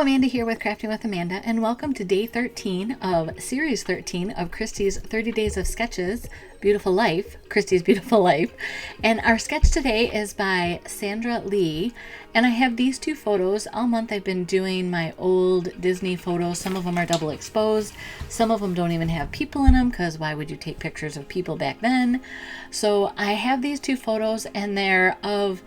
Amanda here with Crafting with Amanda, and welcome to day 13 of series 13 of Christy's 30 Days of Sketches, Beautiful Life, Christy's Beautiful Life. And our sketch today is by Sandra Lee, and I have these two photos. All month I've been doing my old Disney photos. Some of them are double exposed, some of them don't even have people in them, because why would you take pictures of people back then? So I have these two photos, and they're of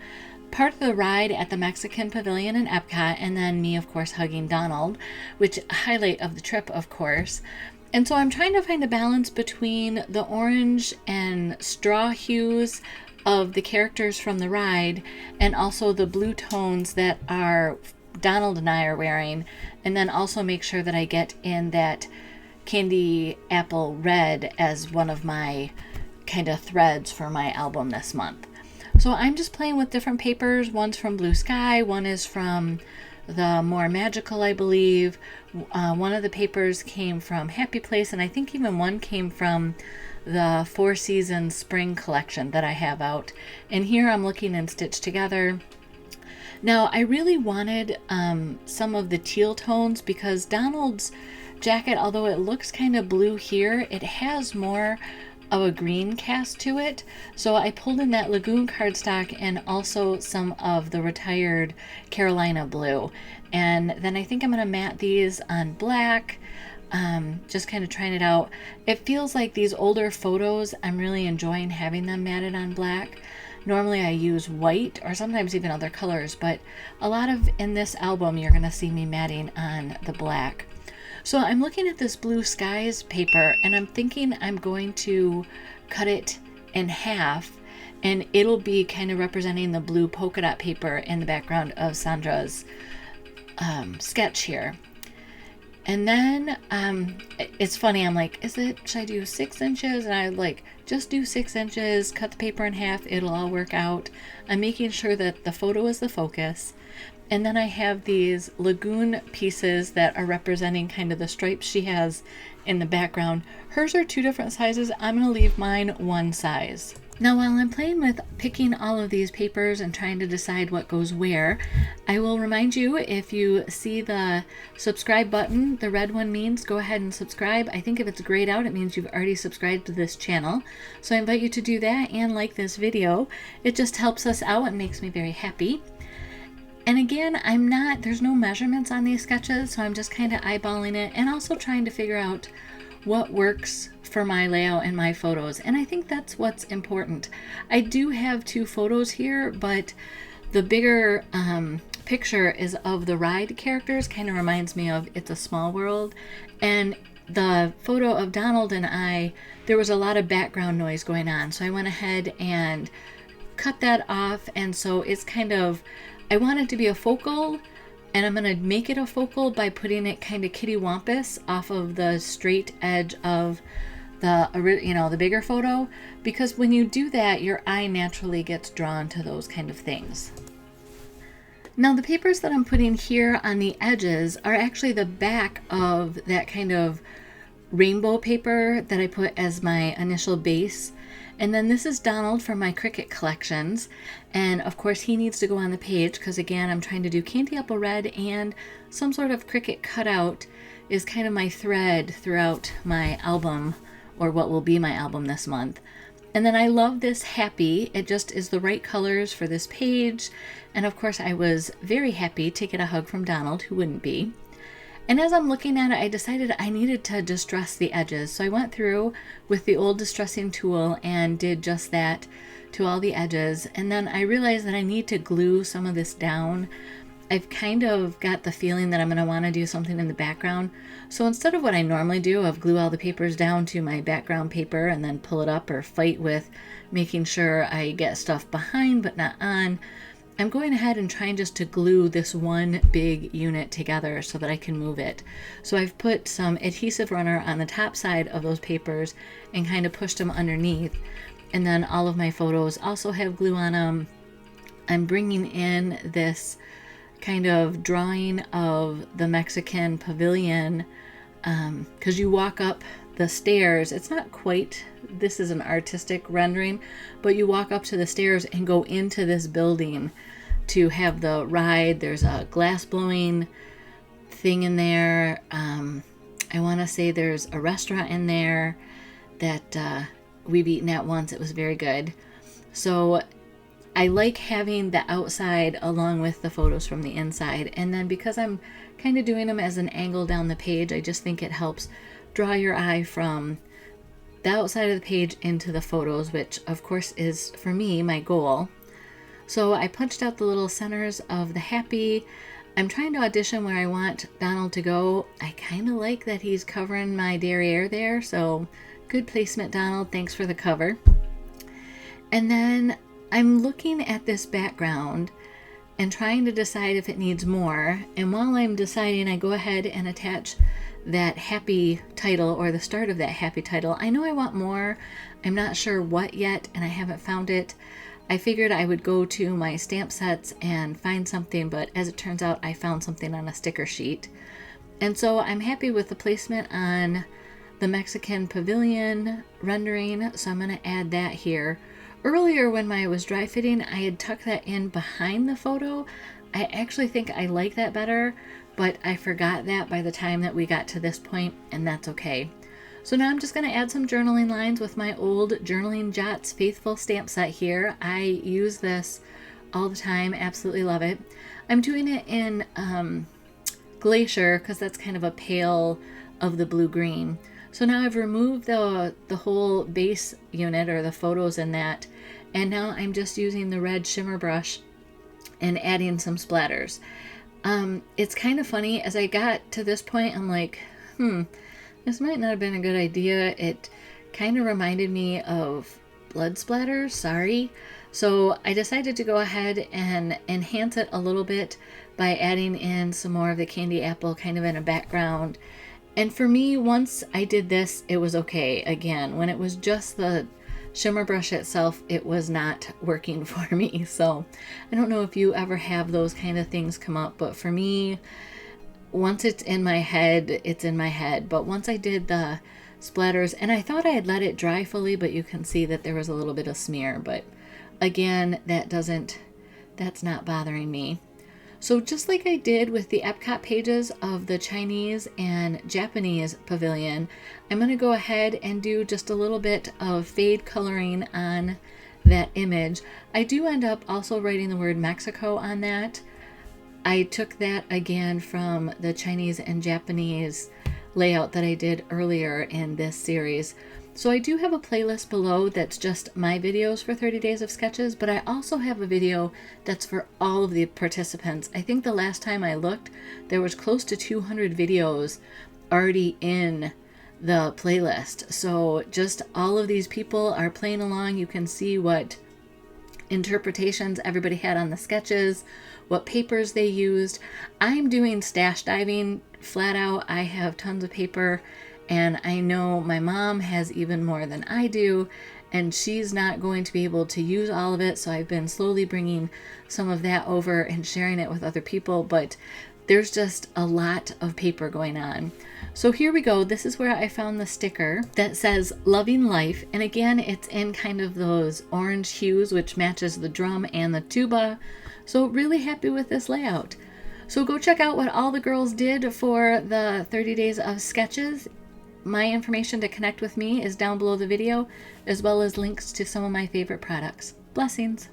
part of the ride at the Mexican Pavilion in Epcot, and then me, of course, hugging Donald, which highlight of the trip, of course. And so I'm trying to find a balance between the orange and straw hues of the characters from the ride and also the blue tones that are Donald and I are wearing, and then also make sure that I get in that candy apple red as one of my kind of threads for my album this month. So I'm just playing with different papers. One's from Blue Sky, one is from the More Magical, I believe. One of the papers came from Happy Place, and I think even one came from the Four Seasons Spring collection that I have out. And here I'm looking in Stitch Together. Now I really wanted some of the teal tones because Donald's jacket, although it looks kind of blue here, it has more of a green cast to it. So I pulled in that Lagoon cardstock and also some of the retired Carolina blue. And then I think I'm going to matte these on black, just kind of trying it out. It feels like these older photos, I'm really enjoying having them matted on black. Normally I use white or sometimes even other colors, but a lot of in this album you're going to see me matting on the black. So I'm looking at this Blue Skies paper, and I'm thinking I'm going to cut it in half, and it'll be kind of representing the blue polka dot paper in the background of Sandra's sketch here. And then it's funny, I'm like, should I do 6 inches? And I like, just do 6 inches, cut the paper in half, it'll all work out. I'm making sure that the photo is the focus. And then I have these Lagoon pieces that are representing kind of the stripes she has in the background. Hers are 2 different sizes. I'm going to leave mine one size. Now while I'm playing with picking all of these papers and trying to decide what goes where, I will remind you, if you see the subscribe button, the red one means go ahead and subscribe. I think if it's grayed out, it means you've already subscribed to this channel. So I invite you to do that and like this video. It just helps us out and makes me very happy. And again, there's no measurements on these sketches, so I'm just kind of eyeballing it and also trying to figure out what works for my layout and my photos. And I think that's what's important. I do have 2 photos here, but the bigger picture is of the ride characters, kind of reminds me of It's a Small World. And the photo of Donald and I, there was a lot of background noise going on. So I went ahead and cut that off. And so it's kind of, I want it to be a focal, and I'm going to make it a focal by putting it kind of kittywampus off of the straight edge of the bigger photo, because when you do that, your eye naturally gets drawn to those kind of things. Now the papers that I'm putting here on the edges are actually the back of that kind of rainbow paper that I put as my initial base. And then this is Donald from my Cricut collections, and of course he needs to go on the page because again I'm trying to do candy apple red, and some sort of Cricut cutout is kind of my thread throughout my album, or what will be my album this month. And then I love this happy, it just is the right colors for this page, and of course I was very happy to get a hug from Donald, who wouldn't be. And as I'm looking at it, I decided I needed to distress the edges. So I went through with the old distressing tool and did just that to all the edges. And then I realized that I need to glue some of this down. I've kind of got the feeling that I'm going to want to do something in the background. So instead of what I normally do of glue all the papers down to my background paper and then pull it up or fight with making sure I get stuff behind but not on, I'm going ahead and trying just to glue this one big unit together so that I can move it. So I've put some adhesive runner on the top side of those papers and kind of pushed them underneath. And then all of my photos also have glue on them. I'm bringing in this kind of drawing of the Mexican pavilion because you walk up the stairs. It's not quite, this is an artistic rendering, but you walk up to the stairs and go into this building to have the ride. There's a glass blowing thing in there. I want to say there's a restaurant in there that we've eaten at once. It was very good. So I like having the outside along with the photos from the inside. And then because I'm kind of doing them as an angle down the page, I just think it helps draw your eye from the outside of the page into the photos, which of course is, for me, my goal. So I punched out the little centers of the happy. I'm trying to audition where I want Donald to go. I kind of like that he's covering my derriere there, so good placement, Donald. Thanks for the cover. And then I'm looking at this background and trying to decide if it needs more. And while I'm deciding, I go ahead and attach that happy title, or the start of that happy title. I know I want more. I'm not sure what yet, and I haven't found it. I figured I would go to my stamp sets and find something, but as it turns out, I found something on a sticker sheet. And so I'm happy with the placement on the Mexican pavilion rendering, so I'm going to add that here. Earlier when I was dry fitting, I had tucked that in behind the photo. I actually think I like that better, but I forgot that by the time that we got to this point, and that's okay. So now I'm just going to add some journaling lines with my old Journaling Jots Faithful stamp set here. I use this all the time, absolutely love it. I'm doing it in Glacier because that's kind of a pale of the blue-green. So now I've removed the whole base unit or the photos in that, and now I'm just using the red shimmer brush and adding some splatters. It's kind of funny, as I got to this point, I'm like, this might not have been a good idea. It kind of reminded me of blood splatters, sorry. So I decided to go ahead and enhance it a little bit by adding in some more of the candy apple kind of in a background. And for me, once I did this, it was okay. Again, when it was just the shimmer brush itself, it was not working for me. So I don't know if you ever have those kind of things come up, but for me, once it's in my head, it's in my head. But once I did the splatters, and I thought I had let it dry fully, but you can see that there was a little bit of smear. But again, that's not bothering me. So just like I did with the Epcot pages of the Chinese and Japanese pavilion, I'm going to go ahead and do just a little bit of fade coloring on that image. I do end up also writing the word Mexico on that. I took that again from the Chinese and Japanese layout that I did earlier in this series. So I do have a playlist below that's just my videos for 30 days of sketches, but I also have a video that's for all of the participants. I think the last time I looked, there was close to 200 videos already in the playlist. So just all of these people are playing along. You can see what interpretations everybody had on the sketches, what papers they used. I'm doing stash diving flat out. I have tons of paper, and I know my mom has even more than I do, and she's not going to be able to use all of it, so I've been slowly bringing some of that over and sharing it with other people, but there's just a lot of paper going on. So here we go. This is where I found the sticker that says Loving Life, and again, it's in kind of those orange hues, which matches the drum and the tuba. So really happy with this layout. So go check out what all the girls did for the 30 days of sketches. My information to connect with me is down below the video, as well as links to some of my favorite products. Blessings.